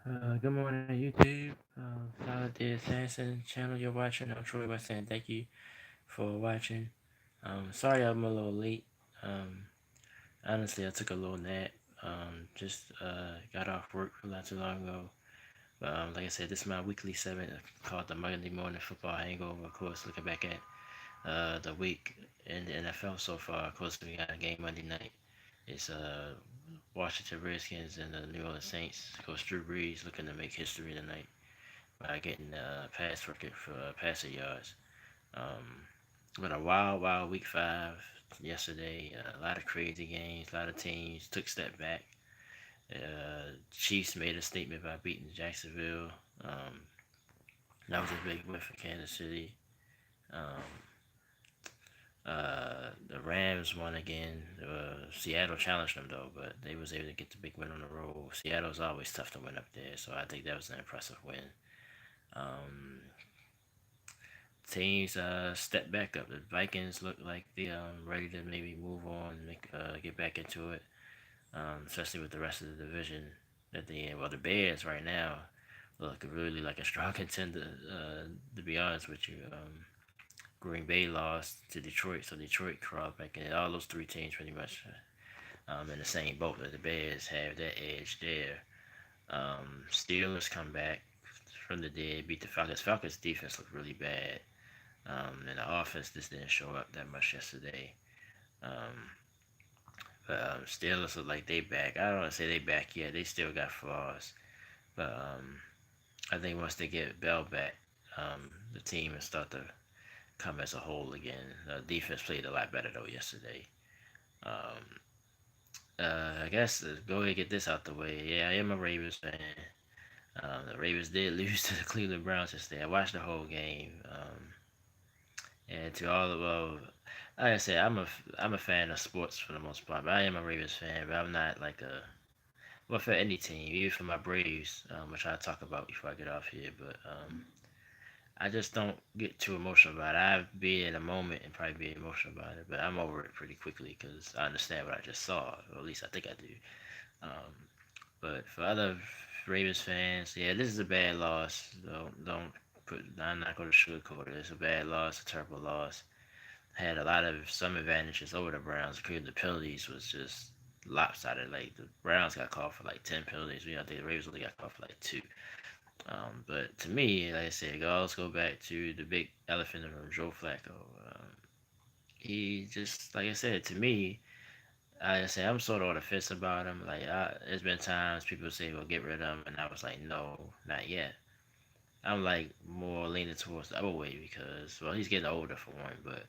Good morning, YouTube. Solid the Assassin channel you're watching. I'm Troy by saying thank you for watching. Sorry I'm a little late. Um, Honestly, I took a little nap. Just got off work not too long ago. But like I said, this is my weekly segment called the Monday Morning Football Hangover. Of course, looking back at the week in the NFL so far. Of course, we got a game Monday night. It's Washington Redskins and the New Orleans Saints. Of course, Drew Brees looking to make history tonight by getting pass record for passing yards. Um, but a wild week 5 yesterday. A lot of crazy games. A lot of teams took a step back. Chiefs made a statement by beating Jacksonville. Um, that was a big win for Kansas City. Um, the Rams won again. Seattle challenged them though, but they was able to get the big win on the road. Seattle's always tough to win up there, so I think that was an impressive win. Um, Teams step back up. The Vikings look like they ready to maybe move on and get back into it, especially with the rest of the division that they in. Well, the Bears right now look really like a strong contender. To be honest with you, Green Bay lost to Detroit, so Detroit crawled back in. All those three teams pretty much in the same boat. That the Bears have that edge there. Steelers come back from the dead, beat the Falcons. Falcons defense looked really bad. And the offense just didn't show up that much yesterday. Um, but Steelers look like they back. I don't want to say they back yet. They still got flaws. But I think once they get Bell back, the team will start to come as a whole again. The defense played a lot better though yesterday. Um, I guess go ahead and get this out the way. Yeah, I am a Ravens fan. The Ravens did lose to the Cleveland Browns yesterday. I watched the whole game. And to all of like I said, I'm a fan of sports for the most part. But I am a Ravens fan, but I'm not like a well for any team, even for my Braves, which I'll talk about before I get off here. But I just don't get too emotional about it. I'd be in a moment and probably be emotional about it, but I'm over it pretty quickly because I understand what I just saw, or at least I think I do. Um, but for other Ravens fans, yeah, this is a bad loss. Don't put. I'm not going to sugarcoat it. It's a bad loss, a terrible loss. Had a lot of some advantages over the Browns. Including the penalties was just lopsided. Like the Browns got called for like 10 penalties. I think the Ravens only got called for like two. But to me, like I said, let's go back to the big elephant in the room, Joe Flacco. He just, like I said, to me, like I said, I'm sort of on the fence about him. There's been times people say, "Well, get rid of him," and I was like, "No, not yet." I'm like more leaning towards the other way because, well, he's getting older for one, but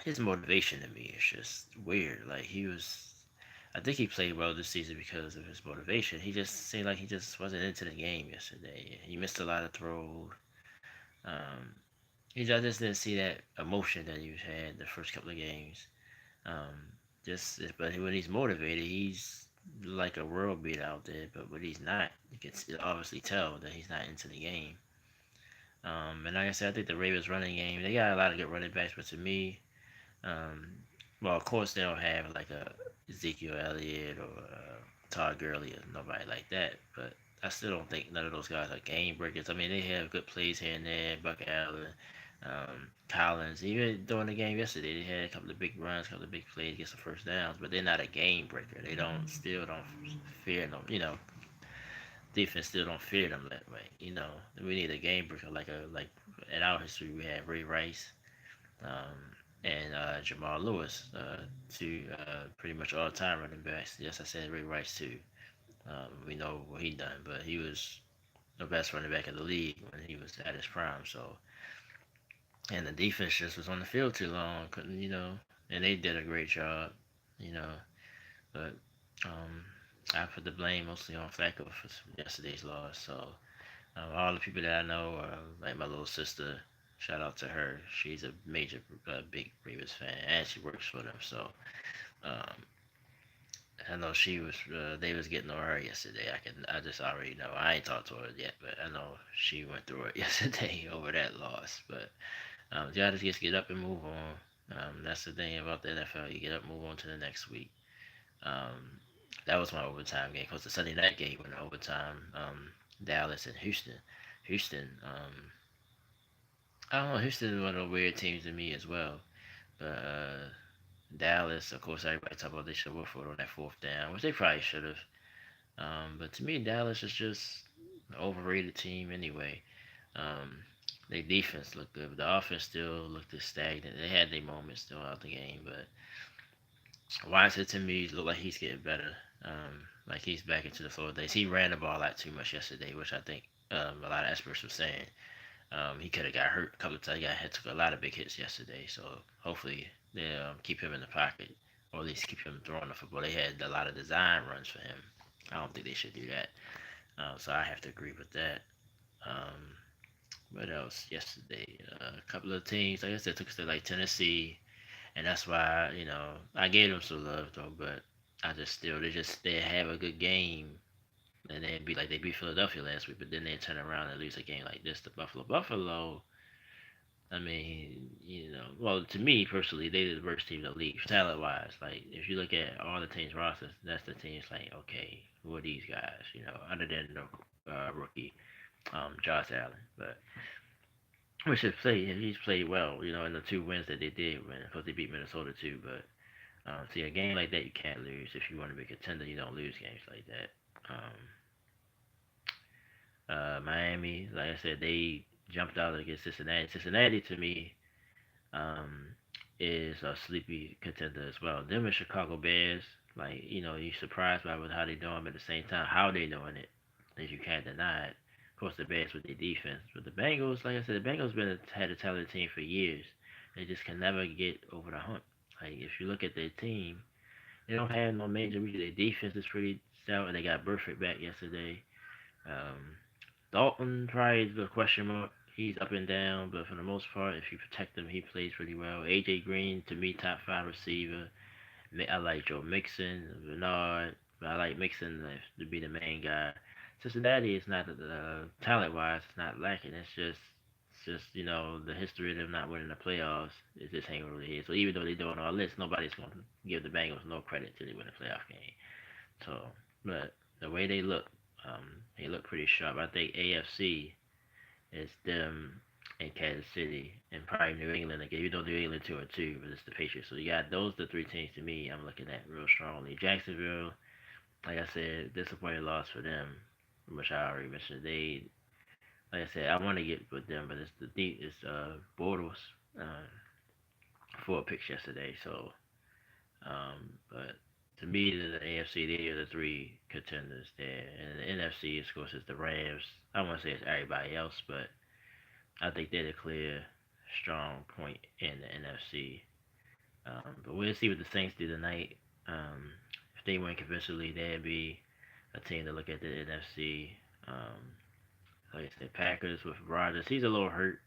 his motivation to me is just weird. I think he played well this season because of his motivation. He just seemed like he just wasn't into the game yesterday. He missed a lot of throws. Um, I just didn't see that emotion that he had the first couple of games. Um, but when he's motivated, he's like a world beat out there. But when he's not, you can obviously tell that he's not into the game. And like I said, I think the Ravens running game, they got a lot of good running backs, but to me, um, well, of course they don't have like a Ezekiel Elliott or Todd Gurley or nobody like that. But I still don't think none of those guys are game breakers. I mean, they have good plays here and there. Buck Allen, Collins. Even during the game yesterday, they had a couple of big runs, a couple of big plays, get some first downs. But they're not a game breaker. They don't still don't fear them. Defense still don't fear them that way. We need a game breaker like in our history we had Ray Rice. And Jamal Lewis, two pretty much all time running backs. Yes, I said Ray Rice too. We know what he done, but he was the best running back in the league when he was at his prime. So, and the defense just was on the field too long. Couldn't and they did a great job, you know. But um, I put the blame mostly on Flacco for yesterday's loss. So all the people that I know, like my little sister, shout out to her. She's a major, big Ravens fan, and she works for them. So um, I know she was. They was getting on her yesterday. I just already know. I ain't talked to her yet, but I know she went through it yesterday over that loss. But you gotta just get up and move on. That's the thing about the NFL. You get up, move on to the next week. Um, That was my overtime game because the Sunday night game went to overtime. Dallas and Houston. Houston. I don't know. Houston is one of the weird teams to me as well. But Dallas, of course, everybody talk about they should have went for it on that fourth down, which they probably should have. But to me, Dallas is just an overrated team anyway. Um, their defense looked good, but the offense still looked stagnant. They had their moments throughout the game, but Washington to me looked like he's getting better. Like he's back into the flow of days. He ran the ball out too much yesterday, which I think a lot of experts were saying. He could have got hurt a couple of times. He got hit, took a lot of big hits yesterday. So hopefully they keep him in the pocket, or at least keep him throwing the football. They had a lot of design runs for him. I don't think they should do that. So I have to agree with that. Um, what else yesterday? A couple of teams, like I said, took us to like Tennessee, and that's why I gave them some love though. But I just still they have a good game, and they'd be like they beat Philadelphia last week, but then they turn around and lose a game like this to Buffalo. Buffalo, I mean, well, to me personally, they're the worst team in the league, talent wise. Like, if you look at all the teams' rosters, that's the teams like, okay, who are these guys? Other than the rookie, Josh Allen. But which he's played well, in the two wins that they did win, because they beat Minnesota too. But see, a game like that you can't lose. If you want to be a contender, you don't lose games like that. Miami, like I said, they jumped out against Cincinnati. Cincinnati to me um, is a sleepy contender as well. Them and Chicago Bears, like you're surprised by how they doing, but at the same time, how they doing it, that you can't deny it. Of course, the Bears with their defense, but the Bengals, like I said, the Bengals had a talented team for years. They just can never get over the hump. Like if you look at their team, they don't have no major reason. Their defense is pretty stout, and they got Burfict back yesterday. Um, Dalton probably is a question mark. He's up and down, but for the most part, if you protect him, he plays pretty well. AJ Green, to me, top five receiver. I like Joe Mixon, Bernard, but I like Mixon to be the main guy. Cincinnati is not talent wise, it's not lacking. It's just the history of them not winning the playoffs is just hanging over the head. So even though they're doing all this, nobody's going to give the Bengals no credit till they win a playoff game. So, but the way they look pretty sharp. I think AFC is them and Kansas City and probably New England again. You know New England 2-2, but it's the Patriots. So you got those the three teams to me I'm looking at real strongly. Jacksonville, like I said, disappointing loss for them, which I already mentioned. Like I said, I want to get with them, but it's Bortles uh, four picks yesterday. So, but to me, the AFC, they are the three contenders there, and the NFC, of course, is the Rams. I don't want to say it's everybody else, but I think they're the clear strong point in the NFC. But we'll see what the Saints do tonight. If they win convincingly, they'd be a team to look at the NFC. Like I said, Packers with Rodgers. He's a little hurt.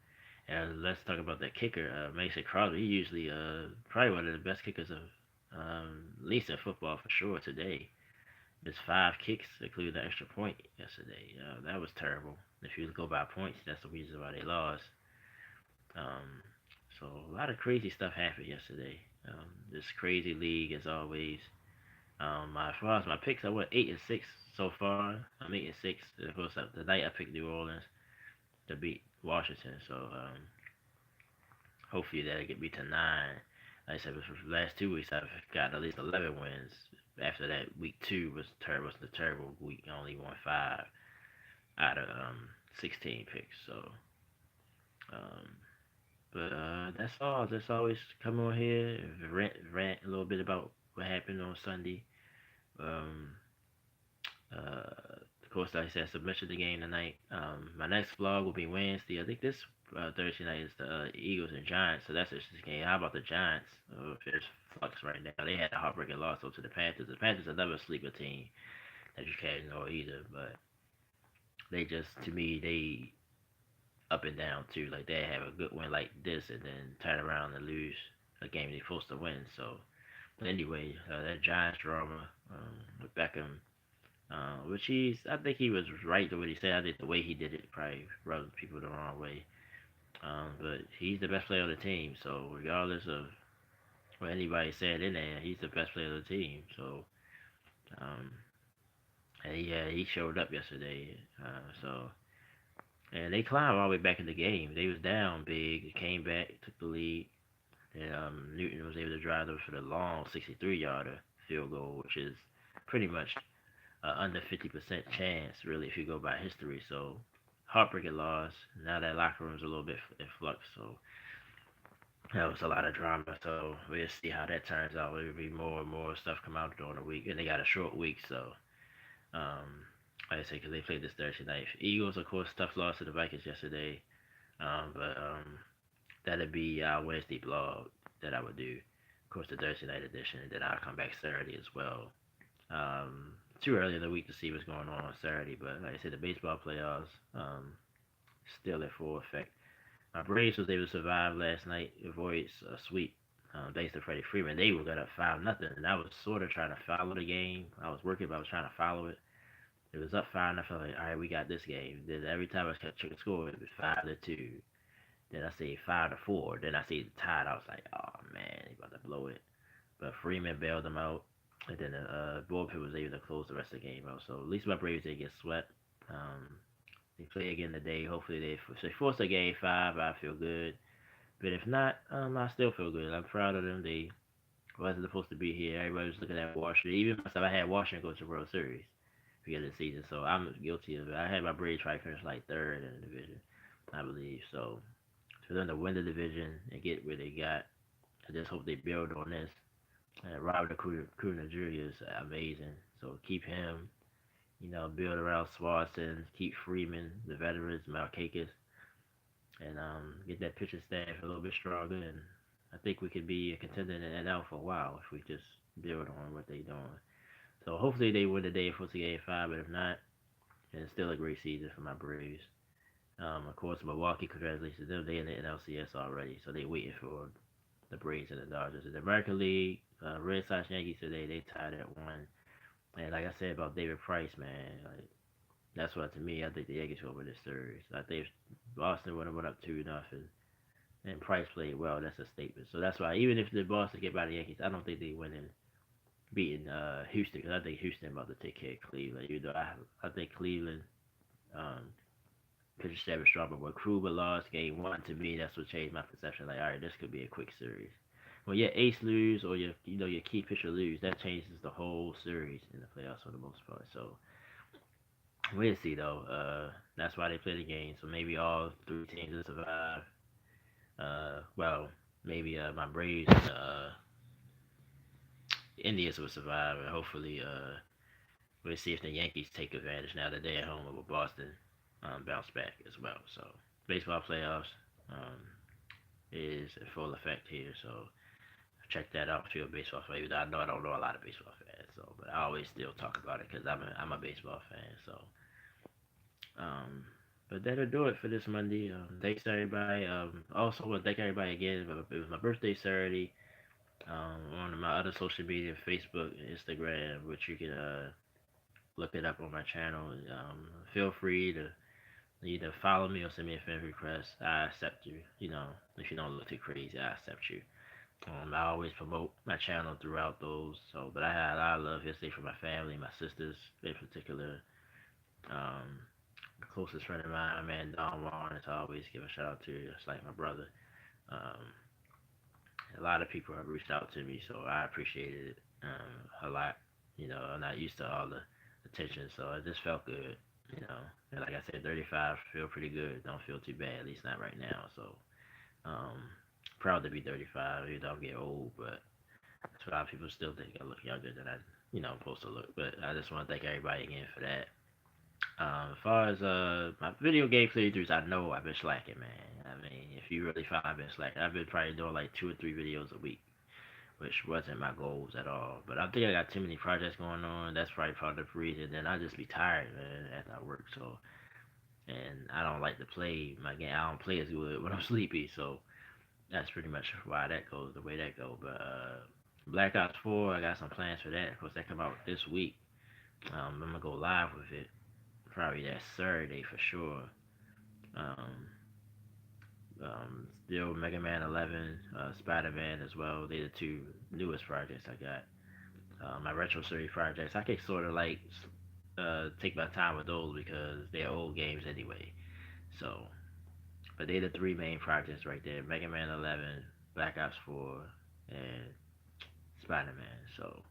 And let's talk about that kicker, Mason Crosby. He usually probably one of the best kickers of at least in football for sure today. His five kicks, including the extra point yesterday. That was terrible. If you go by points, that's the reason why they lost. Um, so a lot of crazy stuff happened yesterday. This crazy league as always. As far as my picks, I went 8-6 so far. I'm 8-6. Of course, the night I picked New Orleans to beat Washington. So hopefully that'll get me to 9. Like I said, for the last 2 weeks, I've got at least 11 wins. After that, week 2 was the terrible week. I only won 5 out of 16 picks. So, um, but that's all. Just always come on here, rant a little bit about what happened on Sunday. Um, of course, like I said, submission the game tonight. My next vlog will be Wednesday. I think this Thursday night is the Eagles and Giants, so that's just this game. How about the Giants? If there's flux right now, they had a heartbreaking loss to the Panthers. The Panthers are another sleeper team that you can't ignore either, but they just, to me, they up and down too. Like they have a good win like this, and then turn around and lose a game they're supposed to win. So, but anyway, that Giants drama with Beckham. Which I think he was right the way he said. I think the way he did it probably rubbed people the wrong way. But he's the best player on the team, so regardless of what anybody said in there, he's the best player of the team. So Um, and he showed up yesterday. So and they climbed all the way back in the game. They was down big, came back, took the lead, and Newton was able to drive them for the long 63-yarder field goal, which is pretty much under 50% chance, really, if you go by history. So heartbreaking loss. Now that locker room's a little bit in flux, so that was a lot of drama. So we'll see how that turns out. There'll be more and more stuff come out during the week, and they got a short week, so um, like I say, because they played this Thursday night. Eagles, of course, tough loss to the Vikings yesterday, but that'd be our Wednesday blog that I would do. Of course, the Thursday night edition, and then I'll come back Saturday as well. Too early in the week to see what's going on Saturday, but like I said, the baseball playoffs still in full effect. My Braves was able to survive last night, avoid a sweep. Thanks to Freddie Freeman, they were gonna 5-0, and I was sort of trying to follow the game. I was working, but I was trying to follow it. It was up 5, and I felt like, all right, we got this game. Then every time I kept checking the score, it was 5-2. Then I see 5-4. Then I see the tied. I was like, oh man, they about to blow it. But Freeman bailed them out, and then bullpen was able to close the rest of the game out. So at least my Braves didn't get swept. Um, they play again today. Hopefully they force a game 5. I feel good. But if not, I still feel good. I'm proud of them. They wasn't supposed to be here. Everybody was looking at Washington. Even myself, I had Washington go to the World Series beginning of the season. So I'm guilty of it. I had my Braves try to finish like third in the division, I believe. So for them to win the division and get where they got, I just hope they build on this. Robert Acuna Jr. is amazing. So keep him, build around Swanson, keep Freeman, the veterans, Markakis, and get that pitching staff a little bit stronger. And I think we could be a contender in the NL for a while if we just build on what they're doing. So hopefully they win the day for Game 5, but if not, then it's still a great season for my Braves. Of course, Milwaukee, congratulations to them. They in the NLCS already, so they waiting for the Braves and the Dodgers. In the American League, Red Sox Yankees today, they tied at 1. And like I said about David Price, man, like that's what to me. I think the Yankees will win this series. I think if Boston would have went up 2-0, and Price played well, that's a statement. So that's why even if the Boston get by the Yankees, I don't think they win in beating Houston because I think Houston about to take care of Cleveland. Even though I think Cleveland um, pitcher seven strong, but when Kruger lost game 1, to me that's what changed my perception. Like, all right, this could be a quick series. When your ace lose or your key pitcher lose, that changes the whole series in the playoffs for the most part. So we'll see though. That's why they play the game. So maybe all 3 teams will survive. Well, maybe my Braves and Indians will survive, and hopefully we'll see if the Yankees take advantage now that they're at home with Boston bounce back as well. So baseball playoffs is in full effect here. So check that out if you're a baseball fan. Even though I know I don't know a lot of baseball fans, so but I always still talk about it because I'm a baseball fan. So um, but that'll do it for this Monday. Thanks to everybody. Also want to thank everybody again. It was my birthday Saturday. On my other social media, Facebook, Instagram, which you can look it up on my channel. Feel free to either follow me or send me a friend request. I accept you. If you don't look too crazy, I accept you. I always promote my channel throughout those. So, but I had a lot of love yesterday from my family, my sisters in particular. Um, the closest friend of mine, my man Don Warren, I always give a shout out to. It's like my brother. Um, a lot of people have reached out to me, so I appreciated it a lot. I'm not used to all the attention, so it just felt good. And like I said, 35 feel pretty good. Don't feel too bad, at least not right now. So um, proud to be 35. You know, I'm getting old, but that's why people still think I look younger than I'm supposed to look. But I just want to thank everybody again for that. As far as my video game playthroughs, I know I've been slacking, man. I mean, if you really find I've been slacking, I've been probably doing like 2 or 3 videos a week, which wasn't my goals at all. But I think I got too many projects going on. That's probably part of the reason. Then I just be tired, man, after I work. So, and I don't like to play my game. I don't play as good when I'm sleepy. So that's pretty much why that goes the way that goes. But Black Ops 4, I got some plans for that. Of course, that come out this week. I'm gonna go live with it probably that Saturday for sure. Um, Still Mega Man 11, Spider Man as well. They're the 2 newest projects I got. My retro series projects, I can sort of like take my time with those because they're old games anyway. So, but they're the three main projects right there: Mega Man 11, Black Ops 4, and Spider Man. So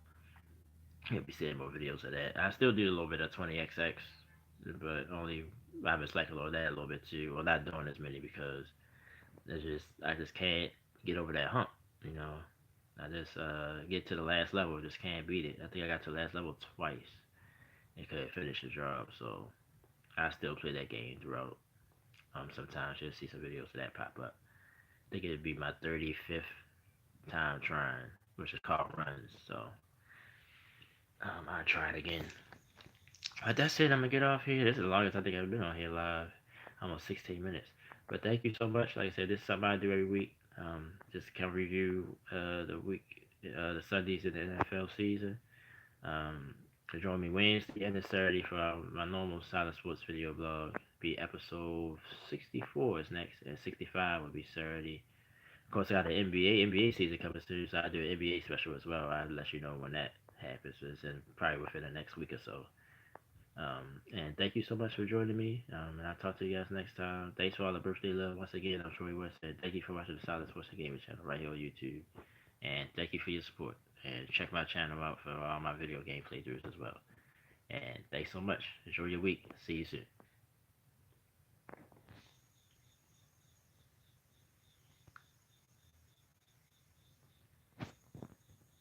you'll be seeing more videos of that. I still do a little bit of 20XX, but only I've been slacking on that a little bit too. Well, not doing as many because I just can't get over that hump. You know, I just get to the last level, just can't beat it. I think I got to the last level twice and couldn't finish the job. So I still play that game throughout. Sometimes you'll see some videos of that pop up. I think it'd be my 35th time trying, which is called runs. So I'll try it again. But that's it. I'm gonna get off here. This is the longest I think I've been on here live, almost 16 minutes. But thank you so much. Like I said, this is something I do every week. Just can review the Sundays in the NFL season. Um, join me Wednesday and Saturday for my normal Silent Sports video blog. Be episode 64 is next, and 65 will be Saturday. Of course, I got the NBA season coming soon, so I do an NBA special as well. I'll let you know when that happens. It's probably within the next week or so. And thank you so much for joining me. And I'll talk to you guys next time. Thanks for all the birthday love. Once again, I'm Troy West. And thank you for watching the Silent Sports and Gaming channel right here on YouTube. And thank you for your support. And check my channel out for all my video game playthroughs as well. And thanks so much. Enjoy your week. See you soon.